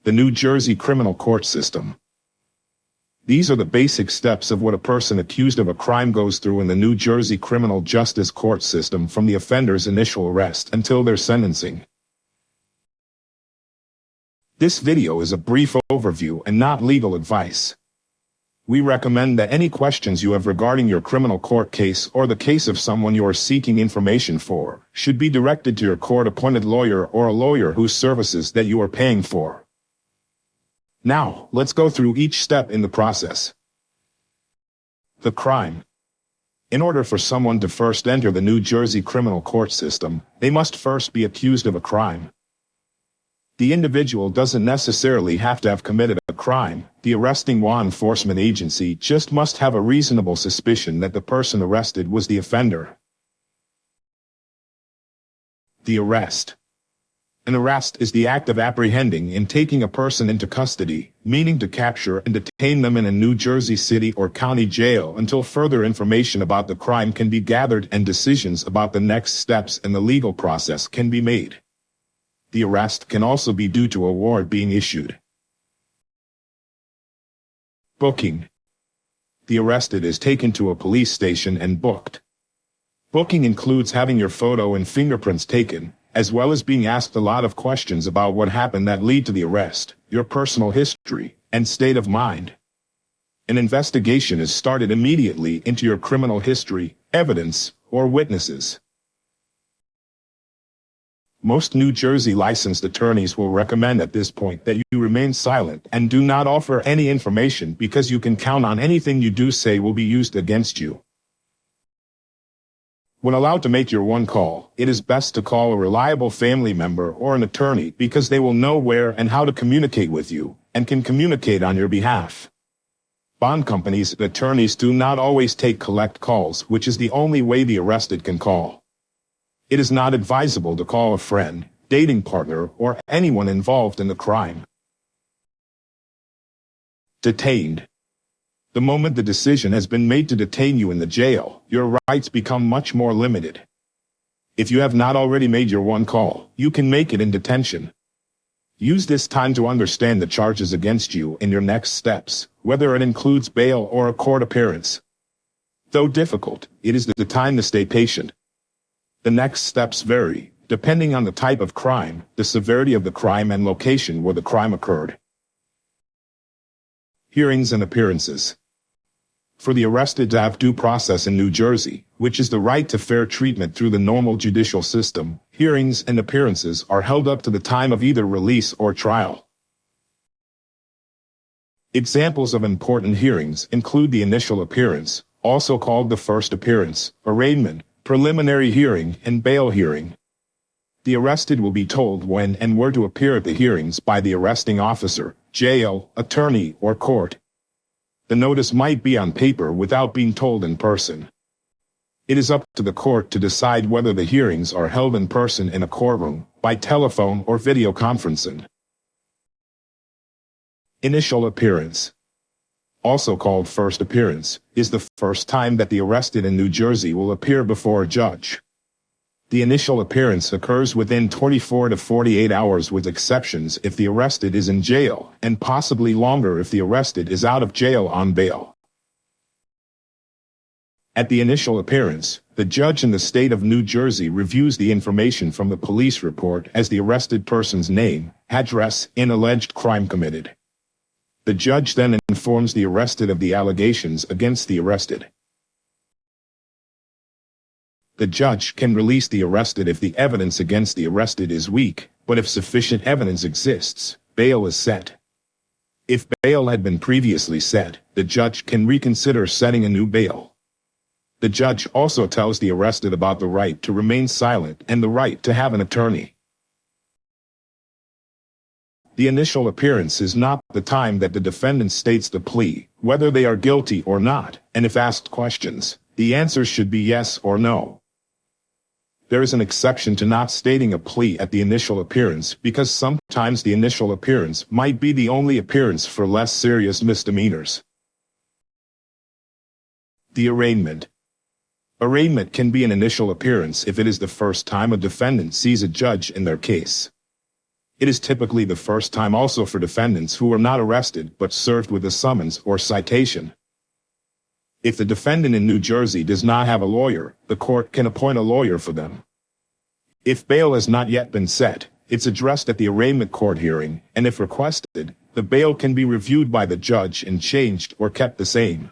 The New Jersey criminal court system. These are the basic steps of what a person accused of a crime goes through in the New Jersey criminal justice court system from the offender's initial arrest until their sentencing. This video is a brief overview and not legal advice. We recommend that any questions you have regarding your criminal court case or the case of someone you are seeking information for should be directed to your court-appointed lawyer or a lawyer whose services that you are paying for. Now, let's go through each step in the process. The crime. In order for someone to first enter the New Jersey criminal court system, they must first be accused of a crime. The individual doesn't necessarily have to have committed a crime. The arresting law enforcement agency just must have a reasonable suspicion that the person arrested was the offender. The arrest. An arrest is the act of apprehending and taking a person into custody, meaning to capture and detain them in a New Jersey city or county jail until further information about the crime can be gathered and decisions about the next steps in the legal process can be made. The arrest can also be due to a warrant being issued. Booking. The arrested is taken to a police station and booked. Booking includes having your photo and fingerprints taken, as well as being asked a lot of questions about what happened that lead to the arrest, your personal history, and state of mind. An investigation is started immediately into your criminal history, evidence, or witnesses. Most New Jersey licensed attorneys will recommend at this point that you remain silent and do not offer any information because you can count on anything you do say will be used against you. When allowed to make your one call, it is best to call a reliable family member or an attorney because they will know where and how to communicate with you and can communicate on your behalf. Bond companies and attorneys do not always take collect calls, which is the only way the arrested can call. It is not advisable to call a friend, dating partner, or anyone involved in the crime. Detained. The moment the decision has been made to detain you in the jail, your rights become much more limited. If you have not already made your one call, you can make it in detention. Use this time to understand the charges against you in your next steps, whether it includes bail or a court appearance. Though difficult, it is the time to stay patient. The next steps vary, depending on the type of crime, the severity of the crime, and location where the crime occurred. Hearings and appearances. For the arrested to have due process in New Jersey, which is the right to fair treatment through the normal judicial system, hearings and appearances are held up to the time of either release or trial. Examples of important hearings include the initial appearance, also called the first appearance, arraignment, preliminary hearing, and bail hearing. The arrested will be told when and where to appear at the hearings by the arresting officer, jail, attorney, or court. The notice might be on paper without being told in person. It is up to the court to decide whether the hearings are held in person in a courtroom, by telephone, or video conferencing. Initial appearance, also called first appearance, is the first time that the arrested in New Jersey will appear before a judge. The initial appearance occurs within 24 to 48 hours with exceptions if the arrested is in jail, and possibly longer if the arrested is out of jail on bail. At the initial appearance, the judge in the state of New Jersey reviews the information from the police report as the arrested person's name, address, and alleged crime committed. The judge then informs the arrested of the allegations against the arrested. The judge can release the arrested if the evidence against the arrested is weak, but if sufficient evidence exists, bail is set. If bail had been previously set, the judge can reconsider setting a new bail. The judge also tells the arrested about the right to remain silent and the right to have an attorney. The initial appearance is not the time that the defendant states the plea, whether they are guilty or not, and if asked questions, the answers should be yes or no. There is an exception to not stating a plea at the initial appearance because sometimes the initial appearance might be the only appearance for less serious misdemeanors. The arraignment. Arraignment can be an initial appearance if it is the first time a defendant sees a judge in their case. It is typically the first time also for defendants who are not arrested but served with a summons or citation. If the defendant in New Jersey does not have a lawyer, the court can appoint a lawyer for them. If bail has not yet been set, it's addressed at the arraignment court hearing, and if requested, the bail can be reviewed by the judge and changed or kept the same.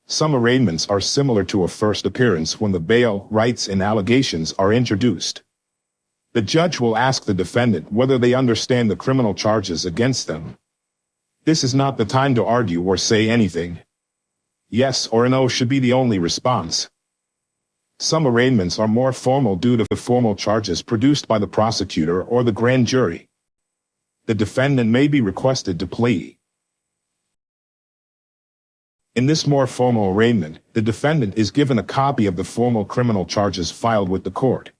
Some arraignments are similar to a first appearance when the bail, rights, and allegations are introduced. The judge will ask the defendant whether they understand the criminal charges against them. This is not the time to argue or say anything. Yes or no should be the only response. Some arraignments are more formal due to the formal charges produced by the prosecutor or the grand jury. The defendant may be requested to plea. In this more formal arraignment, the defendant is given a copy of the formal criminal charges filed with the court.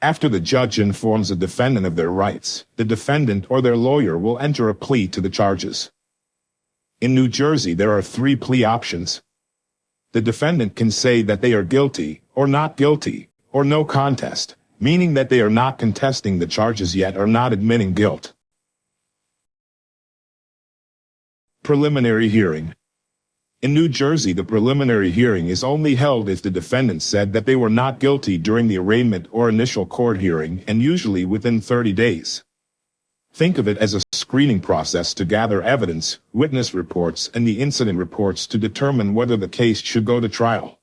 After the judge informs the defendant of their rights, the defendant or their lawyer will enter a plea to the charges. In New Jersey, there are 3 plea options. The defendant can say that they are guilty, or not guilty, or no contest, meaning that they are not contesting the charges yet or not admitting guilt. Preliminary hearing. In New Jersey, the preliminary hearing is only held if the defendant said that they were not guilty during the arraignment or initial court hearing, and usually within 30 days. Think of it as a screening process to gather evidence, witness reports, and the incident reports to determine whether the case should go to trial.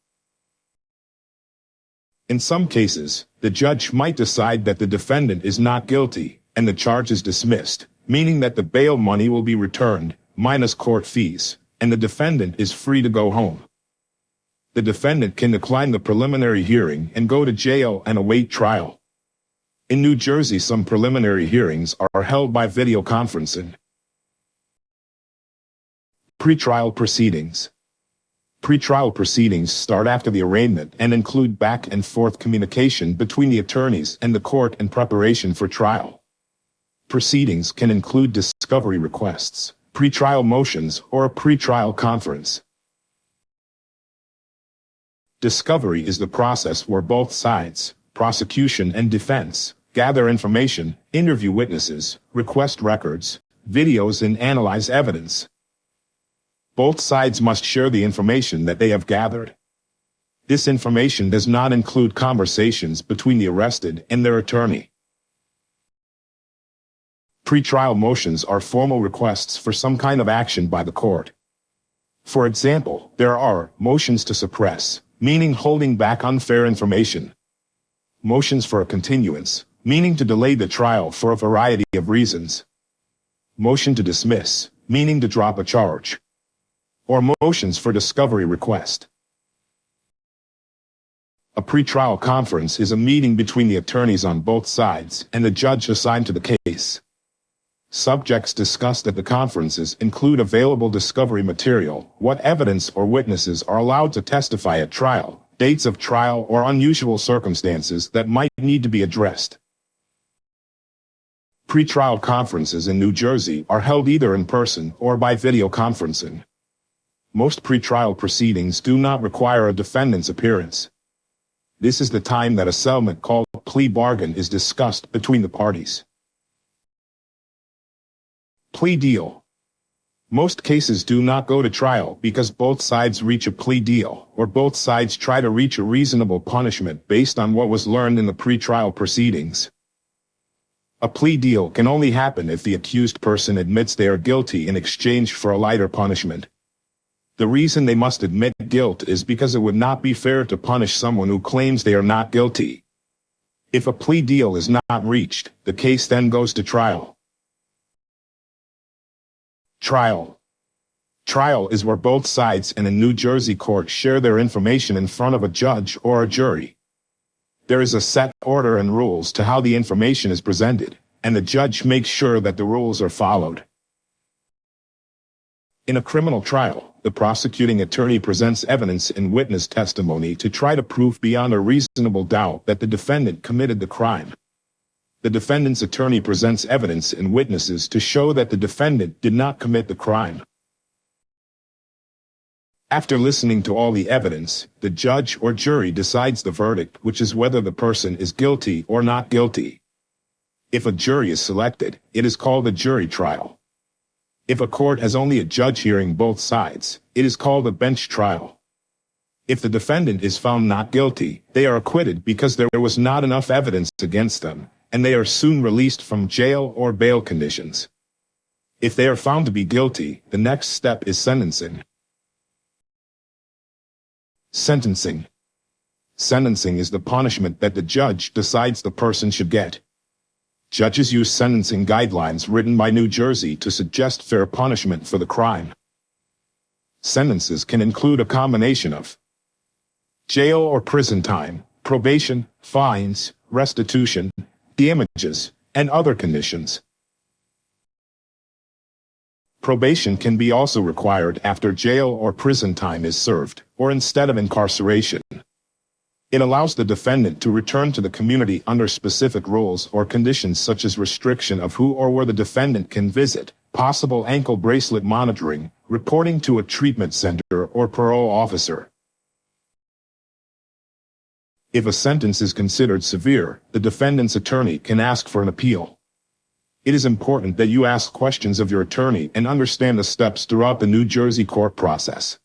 In some cases, the judge might decide that the defendant is not guilty, and the charge is dismissed, meaning that the bail money will be returned, minus court fees, and the defendant is free to go home. The defendant can decline the preliminary hearing and go to jail and await trial. In New Jersey, some preliminary hearings are held by video conferencing. Pretrial proceedings. Pretrial proceedings start after the arraignment and include back and forth communication between the attorneys and the court in preparation for trial. Proceedings can include discovery requests, pretrial motions, or a pretrial conference. Discovery is the process where both sides, prosecution and defense, gather information, interview witnesses, request records, videos, and analyze evidence. Both sides must share the information that they have gathered. This information does not include conversations between the arrested and their attorney. Pretrial motions are formal requests for some kind of action by the court. For example, there are motions to suppress, meaning holding back unfair information. Motions for a continuance, meaning to delay the trial for a variety of reasons. Motion to dismiss, meaning to drop a charge. Or motions for discovery request. A pretrial conference is a meeting between the attorneys on both sides and the judge assigned to the case. Subjects discussed at the conferences include available discovery material, what evidence or witnesses are allowed to testify at trial, dates of trial, or unusual circumstances that might need to be addressed. Pretrial conferences in New Jersey are held either in person or by video conferencing. Most pretrial proceedings do not require a defendant's appearance. This is the time that a settlement called plea bargain is discussed between the parties. Plea deal. Most cases do not go to trial because both sides reach a plea deal, or both sides try to reach a reasonable punishment based on what was learned in the pretrial proceedings. A plea deal can only happen if the accused person admits they are guilty in exchange for a lighter punishment. The reason they must admit guilt is because it would not be fair to punish someone who claims they are not guilty. If a plea deal is not reached, the case then goes to trial. Trial. Trial is where both sides in a New Jersey court share their information in front of a judge or a jury. There is a set order and rules to how the information is presented, and the judge makes sure that the rules are followed. In a criminal trial, the prosecuting attorney presents evidence and witness testimony to try to prove beyond a reasonable doubt that the defendant committed the crime. The defendant's attorney presents evidence and witnesses to show that the defendant did not commit the crime. After listening to all the evidence, the judge or jury decides the verdict, which is whether the person is guilty or not guilty. If a jury is selected, it is called a jury trial. If a court has only a judge hearing both sides, it is called a bench trial. If the defendant is found not guilty, they are acquitted because there was not enough evidence against them, and they are soon released from jail or bail conditions. If they are found to be guilty, the next step is sentencing. Sentencing. Sentencing is the punishment that the judge decides the person should get. Judges use sentencing guidelines written by New Jersey to suggest fair punishment for the crime. Sentences can include a combination of jail or prison time, probation, fines, restitution, damages, and other conditions. Probation can be also required after jail or prison time is served, or instead of incarceration. It allows the defendant to return to the community under specific rules or conditions such as restriction of who or where the defendant can visit, possible ankle bracelet monitoring, reporting to a treatment center or parole officer. If a sentence is considered severe, the defendant's attorney can ask for an appeal. It is important that you ask questions of your attorney and understand the steps throughout the New Jersey court process.